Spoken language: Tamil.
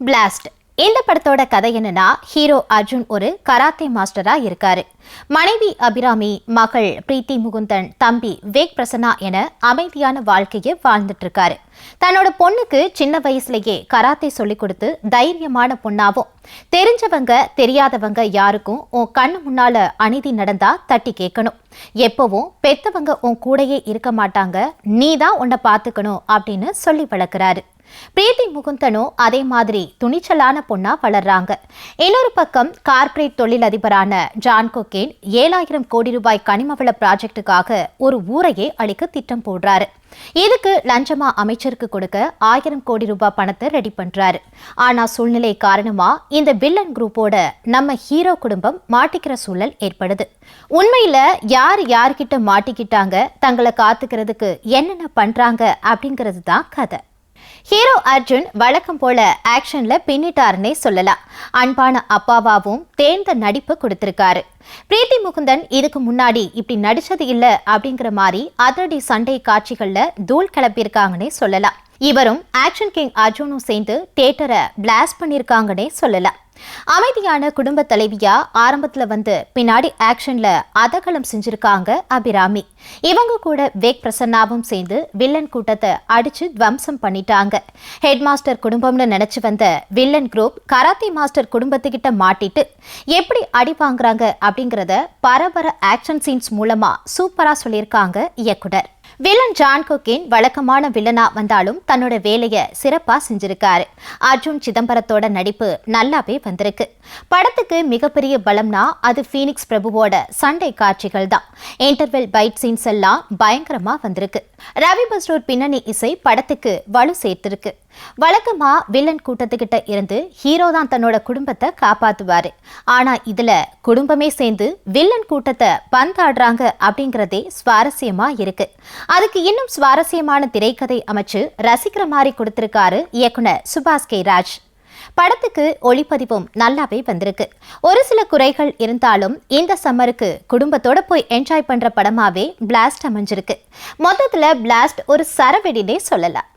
பிளாஸ்ட் இந்த படத்தோட கதை என்னன்னா, ஹீரோ அர்ஜுன் ஒரு கராத்தே மாஸ்டரா இருக்காரு. மனைவி அபிராமி, மகள் பிரீத்தி முகுந்தன், தம்பி விவேக் பிரசன்னா என அமைதியான வாழ்க்கையை வாழ்ந்துட்டு இருக்காரு. தன்னோட பொண்ணுக்கு சின்ன வயசுலயே கராத்தே சொல்லி கொடுத்து தைரியமான பொண்ணாவும், தெரிஞ்சவங்க தெரியாதவங்க யாருக்கும் உன் கண்ணு முன்னால அநீதி நடந்தா தட்டி கேட்கணும், எப்பவும் பெத்தவங்க உன் கூடையே இருக்க மாட்டாங்க, நீ தான் உன்னை பார்த்துக்கணும் அப்படின்னு சொல்லி வளர்க்கிறாரு. பிரீத்தி முகுந்தனும் அதே மாதிரி துணிச்சலான பொண்ணா வளர்றாங்க. இன்னொரு பக்கம் கார்ப்பரேட் தொழிலதிபரான ஜான் கொகேன் 7,000 கோடி ரூபாய் கனிமவள ப்ராஜெக்டுக்காக ஒரு ஊரையே அழிக்க திட்டம் போடுறாரு. இதுக்கு லஞ்சமா அமைச்சருக்கு கொடுக்க 1000 கோடி ரூபாய் பணத்தை ரெடி பண்றாரு. ஆனா சூழ்நிலை காரணமா இந்த வில்லன் குரூப்போட நம்ம ஹீரோ குடும்பம் மாட்டிக்கிற சூழல் ஏற்படுது. உண்மையில யார்கிட்ட மாட்டிக்கிட்டாங்க, தங்களை காத்துக்கிறதுக்கு என்னென்ன பண்றாங்க அப்படிங்கிறது தான் கதை. ஹீரோ அர்ஜுன் வழக்கம் போல ஆக்ஷன்ல பின்னிட்டாருன்னே சொல்லலாம். அன்பான அப்பாவாவும் தேர்ந்த நடிப்பு கொடுத்திருக்காரு. பிரீத்தி முகுந்தன் இதுக்கு முன்னாடி இப்படி நடிச்சது இல்ல அப்படிங்கிற மாதிரி அதிரடி சண்டை காட்சிகள்ல தூள் கிளப்பியிருக்காங்கன்னே சொல்லலாம். இவரும் ஆக்ஷன் கிங் அர்ஜுனும் சேர்ந்து தியேட்டரை பிளாஸ்ட் பண்ணியிருக்காங்கன்னே சொல்லலாம். அமைதியான குடும்ப தலைவியா ஆரம்பத்துல வந்து பின்னாடி ஆக்ஷன்ல அதகலம் செஞ்சிருக்காங்க அபிராமி. இவங்க கூட விவேக் பிரசன்னாவும் சேர்ந்து வில்லன் கூட்டத்தை அடிச்சு துவம்சம் பண்ணிட்டாங்க. ஹெட் மாஸ்டர் குடும்பம்னு நினைச்சு வந்த வில்லன் குரூப் கராத்தே மாஸ்டர் குடும்பத்துக்கிட்ட மாட்டிட்டு எப்படி அடி வாங்குறாங்க அப்படிங்கறத பரபர ஆக்ஷன் சீன்ஸ் மூலமா சூப்பரா சொல்லியிருக்காங்க இயக்குனர். வில்லன் ஜான் கொகேன் வழக்கமான வில்லனா வந்தாலும் தன்னோட வேலையை சிறப்பா செஞ்சிருக்காரு. அர்ஜுன் சிதம்பரத்தோட நடிப்பு நல்லாவே வந்திருக்கு. படத்துக்கு மிகப்பெரிய பலம்னா அது ஃபீனிக்ஸ் பிரபுவோட சண்டை காட்சிகள் தான். இன்டர்வெல் பைட் சீன்ஸ் எல்லாம் பயங்கரமா வந்திருக்கு. ரவி பஸ்ரூர் பின்னணி இசை படத்துக்கு வலு சேர்த்திருக்கு. வழக்கமா வில்லன் கூட்டத்துக்கிட்ட இருந்து ஹீரோ தான் தன்னோட குடும்பத்தை காப்பாத்துவாரு. ஆனா இதுல குடும்பமே சேர்ந்து வில்லன் கூட்டத்தை பந்தாடுறாங்க அப்படிங்கறதே சுவாரஸ்யமா இருக்கு. அதுக்கு இன்னும் சுவாரஸ்யமான திரைக்கதை அமைச்சு ரசிக்கிற மாதிரி கொடுத்திருக்காரு இயக்குனர் சுபாஷ் கே ராஜ். படத்துக்கு ஒளிப்பதிவும் நல்லாவே வந்திருக்கு. ஒரு சில குறைகள் இருந்தாலும் இந்த சம்மருக்கு குடும்பத்தோட போய் என்ஜாய் பண்ற படமாவே பிளாஸ்ட் அமைஞ்சிருக்கு. மொத்தத்துல பிளாஸ்ட் ஒரு சரவெடினே சொல்லலாம்.